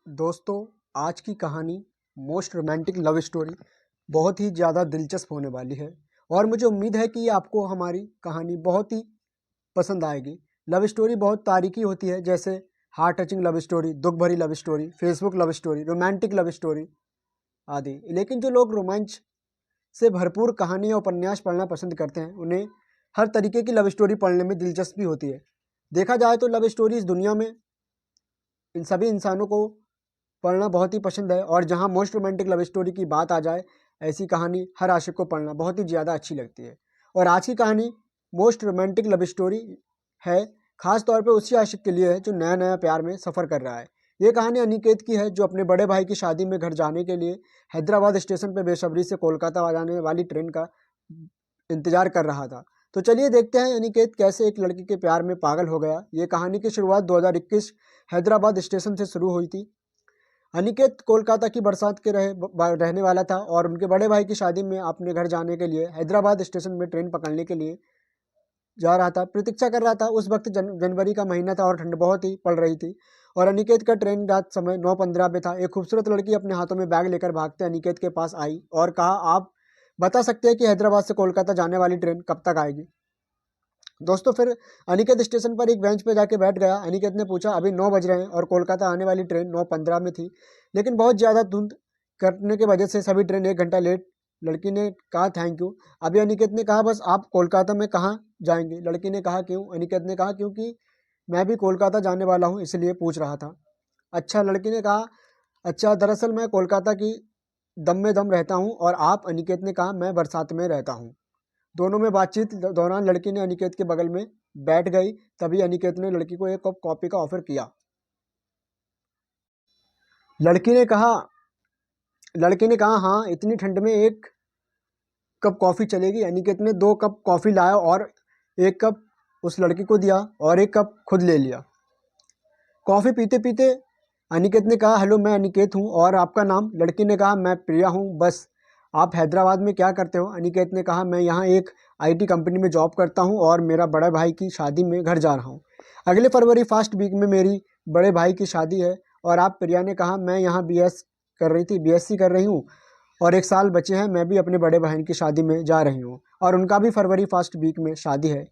दोस्तों, आज की कहानी मोस्ट रोमांटिक लव स्टोरी बहुत ही ज़्यादा दिलचस्प होने वाली है और मुझे उम्मीद है कि आपको हमारी कहानी बहुत ही पसंद आएगी। लव स्टोरी बहुत तारीखी होती है, जैसे हार्ट टचिंग लव स्टोरी, दुख भरी love story, Facebook love story, romantic love story आदि। लेकिन जो लोग रोमांच से भरपूर कहानी या उपन्यास पढ़ना पसंद करते हैं, उन्हें हर तरीके की लव स्टोरी पढ़ने में दिलचस्पी होती है। देखा जाए तो लव स्टोरी इस दुनिया में इन सभी इंसानों को पढ़ना बहुत ही पसंद है और जहां मोस्ट रोमांटिक लव स्टोरी की बात आ जाए, ऐसी कहानी हर आशिक को पढ़ना बहुत ही ज़्यादा अच्छी लगती है। और आज की कहानी मोस्ट रोमांटिक लव स्टोरी है, खास तौर पे उसी आशिक के लिए है जो नया नया प्यार में सफ़र कर रहा है। ये कहानी अनिकेत की है, जो अपने बड़े भाई की शादी में घर जाने के लिए हैदराबाद स्टेशन पर बेसब्री से कोलकाता आ जाने वाली ट्रेन का इंतजार कर रहा था। तो चलिए देखते हैं अनिकेत कैसे एक लड़की के प्यार में पागल हो गया। ये कहानी की शुरुआत 2021 हैदराबाद स्टेशन से शुरू हुई थी। अनिकेत कोलकाता की बरसात के रहने वाला था और उनके बड़े भाई की शादी में अपने घर जाने के लिए हैदराबाद स्टेशन में ट्रेन पकड़ने के लिए जा रहा था। प्रतीक्षा कर रहा था। उस वक्त जनवरी का महीना था और ठंड बहुत ही पड़ रही थी और अनिकेत का ट्रेन रात समय 9:15 पे था। एक खूबसूरत लड़की अपने हाथों में बैग लेकर भागते अनिकेत के पास आई और कहा, आप बता सकते हैं कि हैदराबाद से कोलकाता जाने वाली ट्रेन कब तक आएगी? दोस्तों, फिर अनिकेत स्टेशन पर एक बेंच पे जाके बैठ गया। अनिकेत ने पूछा, अभी 9 बज रहे हैं और कोलकाता आने वाली ट्रेन 9:15 में थी, लेकिन बहुत ज़्यादा धुंध करने की वजह से सभी ट्रेन 1 घंटा लेट। लड़की ने कहा, थैंक यू। अभी अनिकेत ने कहा, बस आप कोलकाता में कहाँ जाएंगे? लड़की ने कहा, क्यों? अनिकेत ने कहा, क्योंकि मैं भी कोलकाता जाने वाला हूँ, इसलिए पूछ रहा था। अच्छा, लड़की ने कहा, अच्छा, दरअसल मैं कोलकाता की दम में दम रहता हूँ और आप? अनिकेत ने कहा, मैं बरसात में रहता हूँ। दोनों में बातचीत दौरान लड़की ने अनिकेत के बगल में बैठ गई। तभी अनिकेत ने लड़की को एक कप कॉफी का ऑफर किया। लड़की ने कहा लड़की ने कहा, हाँ, इतनी ठंड में 1 कप कॉफ़ी चलेगी? अनिकेत ने 2 कप कॉफ़ी लाया और 1 कप उस लड़की को दिया और 1 कप खुद ले लिया। कॉफ़ी पीते पीते अनिकेत ने कहा, हेलो, मैं अनिकेत हूँ, और आपका नाम? लड़की ने कहा, मैं प्रिया हूँ। बस आप हैदराबाद में क्या करते हो? अनिकेत ने कहा, मैं यहाँ एक आईटी कंपनी में जॉब करता हूँ और मेरा बड़े भाई की शादी में घर जा रहा हूँ। अगले फरवरी फर्स्ट वीक में मेरी बड़े भाई की शादी है। और आप? प्रिया ने कहा, मैं यहाँ बीएससी कर रही हूँ और 1 साल बचे हैं। मैं भी अपने बड़े बहन की शादी में जा रही हूँ और उनका भी फरवरी फर्स्ट वीक में शादी है।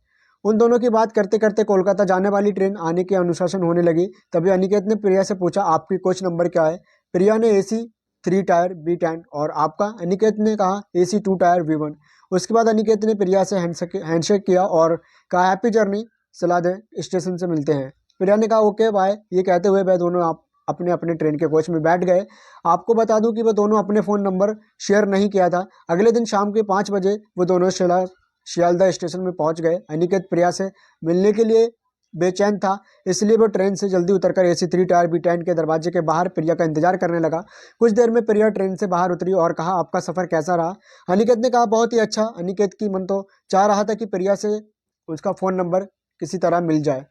उन दोनों की बात करते करते कोलकाता जाने वाली ट्रेन आने की अनुशासन होने लगी। तभी अनिकेत ने प्रिया से पूछा, आपकी कोच नंबर क्या है? प्रिया ने AC 3 टायर B10। और आपका? अनिकेत ने कहा, AC 2 टायर V1। उसके बाद अनिकेत ने प्रिया से हैंडशेक किया और कहा, हैप्पी जर्नी, सलाह दें, स्टेशन से मिलते हैं। प्रिया ने कहा, ओके बाय। ये कहते हुए वह दोनों आप अपने अपने ट्रेन के कोच में बैठ गए। आपको बता दूं कि वह दोनों अपने फ़ोन नंबर शेयर नहीं किया था। अगले दिन शाम के 5 बजे वो दोनों शियालदह स्टेशन में पहुंच गए। अनिकेत प्रिया से मिलने के लिए बेचैन था, इसलिए वो ट्रेन से जल्दी उतरकर AC 3 टायर B10 के दरवाजे के बाहर प्रिया का इंतजार करने लगा। कुछ देर में प्रिया ट्रेन से बाहर उतरी और कहा, आपका सफ़र कैसा रहा? अनिकेत ने कहा, बहुत ही अच्छा। अनिकेत की मन तो चाह रहा था कि प्रिया से उसका फ़ोन नंबर किसी तरह मिल जाए।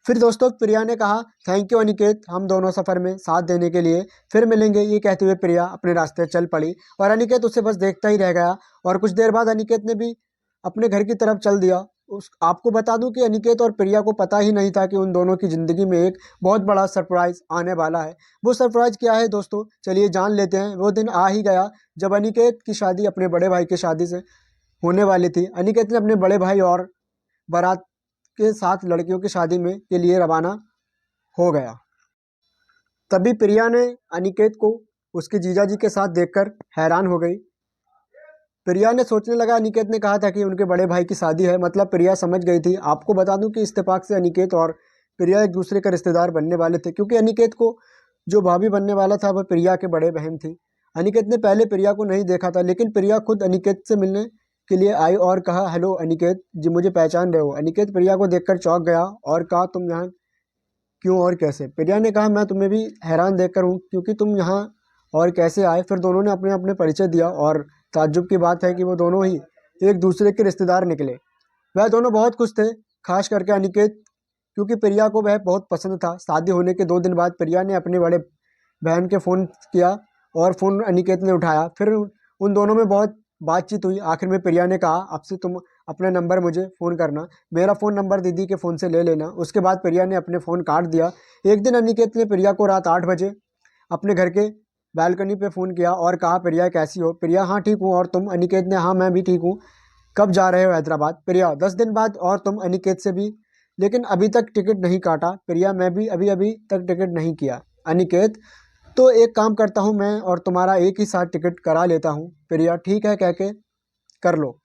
फिर दोस्तों, प्रिया ने कहा, थैंक यू अनिकेत, हम दोनों सफ़र में साथ देने के लिए, फिर मिलेंगे। ये कहते हुए प्रिया अपने रास्ते चल पड़ी और अनिकेत उसे बस देखता ही रह गया। और कुछ देर बाद अनिकेत ने भी अपने घर की तरफ चल दिया। आपको बता दूं कि अनिकेत और प्रिया को पता ही नहीं था कि उन दोनों की ज़िंदगी में एक बहुत बड़ा सरप्राइज़ आने वाला है। वो सरप्राइज़ क्या है दोस्तों, चलिए जान लेते हैं। वो दिन आ ही गया जब अनिकेत की शादी अपने बड़े भाई की शादी से होने वाली थी। अनिकेत ने अपने बड़े भाई और बारात के साथ लड़कियों की शादी में के लिए रवाना हो गया। तभी प्रिया ने अनिकेत को उसके जीजाजी के साथ देखकर हैरान हो गई। प्रिया ने सोचने लगा, अनिकेत ने कहा था कि उनके बड़े भाई की शादी है, मतलब प्रिया समझ गई थी। आपको बता दूं कि इत्तेफाक से अनिकेत और प्रिया एक दूसरे का रिश्तेदार बनने वाले थे, क्योंकि अनिकेत को जो भाभी बनने वाला था वह प्रिया के बड़े बहन थी। अनिकेत ने पहले प्रिया को नहीं देखा था, लेकिन प्रिया खुद अनिकेत से मिलने के लिए आई और कहा, हेलो अनिकेत जी, मुझे पहचान रहे हो? अनिकेत प्रिया को देखकर चौंक गया और कहा, तुम यहाँ क्यों और कैसे? प्रिया ने कहा, मैं तुम्हें भी हैरान देखकर हूँ, क्योंकि तुम यहाँ और कैसे आए? फिर दोनों ने अपने अपने परिचय दिया और ताज्जुब की बात है कि वो दोनों ही एक दूसरे के रिश्तेदार निकले। वह दोनों बहुत खुश थे, खास करके अनिकेत, क्योंकि प्रिया को वह बहुत पसंद था। शादी होने के 2 दिन बाद प्रिया ने अपने बड़े बहन के फ़ोन किया और फ़ोन अनिकेत ने उठाया। फिर उन दोनों में बहुत बातचीत हुई। आखिर में प्रिया ने कहा, अपना नंबर मुझे फ़ोन करना, मेरा फ़ोन नंबर दीदी के फ़ोन से ले लेना। उसके बाद प्रिया ने अपने फ़ोन काट दिया। एक दिन अनिकेत ने प्रिया को रात 8 बजे अपने घर के बालकनी पे फ़ोन किया और कहा, प्रिया कैसी हो? प्रिया, हाँ ठीक हूँ, और तुम? अनिकेत ने, हाँ मैं भी ठीक हूँ। कब जा रहे हो हैदराबाद? प्रिया, 10 दिन बाद। और तुम? अनिकेत से भी, लेकिन अभी तक टिकट नहीं काटा। प्रिया, मैं भी अभी अभी तक टिकट नहीं किया। अनिकेत, तो एक काम करता हूँ, मैं और तुम्हारा एक ही साथ टिकट करा लेता हूँ। प्रिया, ठीक है कह के कर लो।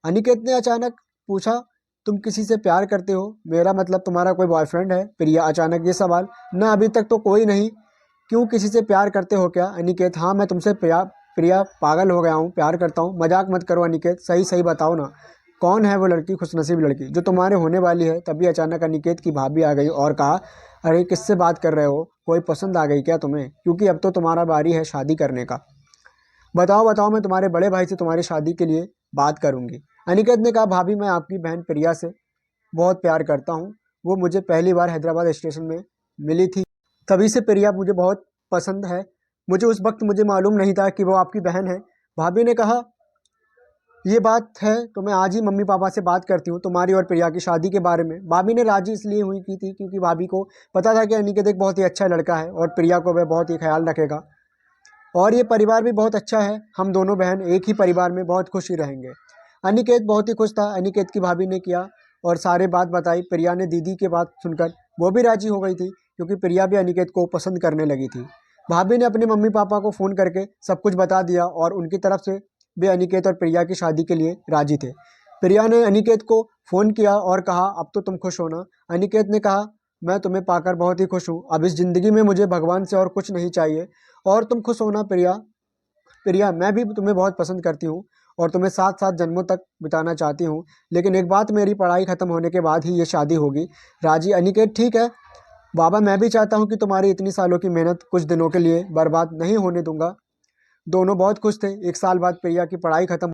अनिकेत ने अचानक पूछा, तुम किसी से प्यार करते हो? मेरा मतलब तुम्हारा कोई बॉयफ्रेंड है? प्रिया, अचानक ये सवाल। ना, अभी तक तो कोई नहीं। क्यों, किसी से प्यार करते हो क्या? अनिकेत, हाँ मैं तुमसे प्रिया पागल हो गया हूँ, प्यार करता हूँ। मजाक मत करो अनिकेत, सही सही बताओ ना, कौन है वो लड़की, खुशनसीब लड़की जो तुम्हारे होने वाली है? तभी अचानक अनिकेत की भाभी आ गई और कहा, अरे किससे बात कर रहे हो? कोई पसंद आ गई क्या तुम्हें? क्योंकि अब तो तुम्हारा बारी है शादी करने का। बताओ बताओ, मैं तुम्हारे बड़े भाई से तुम्हारी शादी के लिए बात करूंगी। अनिकेत ने कहा, भाभी मैं आपकी बहन प्रिया से बहुत प्यार करता हूँ। वो मुझे पहली बार हैदराबाद स्टेशन में मिली थी, तभी से प्रिया मुझे बहुत पसंद है। मुझे उस वक्त मुझे मालूम नहीं था कि वो आपकी बहन है। भाभी ने कहा, ये बात है तो मैं आज ही मम्मी पापा से बात करती हूँ तुम्हारी और प्रिया की शादी के बारे में। भाभी ने राजी इसलिए हुई की थी क्योंकि भाभी को पता था कि अनिकेत एक बहुत ही अच्छा लड़का है और प्रिया को वह बहुत ही ख्याल रखेगा, और ये परिवार भी बहुत अच्छा है। हम दोनों बहन एक ही परिवार में बहुत खुश ही रहेंगे। अनिकेत बहुत ही खुश था। अनिकेत की भाभी ने किया और सारे बात बताई। प्रिया ने दीदी की बात सुनकर वो भी राजी हो गई थी क्योंकि प्रिया भी अनिकेत को पसंद करने लगी थी। भाभी ने अपने मम्मी पापा को फ़ोन करके सब कुछ बता दिया और उनकी तरफ से वे अनिकेत और प्रिया की शादी के लिए राजी थे। प्रिया ने अनिकेत को फ़ोन किया और कहा, अब तो तुम खुश हो ना? अनिकेत ने कहा, मैं तुम्हें पाकर बहुत ही खुश हूँ। अब इस ज़िंदगी में मुझे भगवान से और कुछ नहीं चाहिए। और तुम खुश हो ना प्रिया? प्रिया, मैं भी तुम्हें बहुत पसंद करती हूँ और तुम्हें साथ साथ जन्मों तक बिताना चाहती हूँ, लेकिन एक बात, मेरी पढ़ाई ख़त्म होने के बाद ही ये शादी होगी। राजी? अनिकेत, ठीक है बाबा, मैं भी चाहता हूँ कि तुम्हारी इतनी सालों की मेहनत कुछ दिनों के लिए बर्बाद नहीं होने दूंगा। दोनों बहुत खुश थे। एक साल बाद प्रिया की पढ़ाई खत्म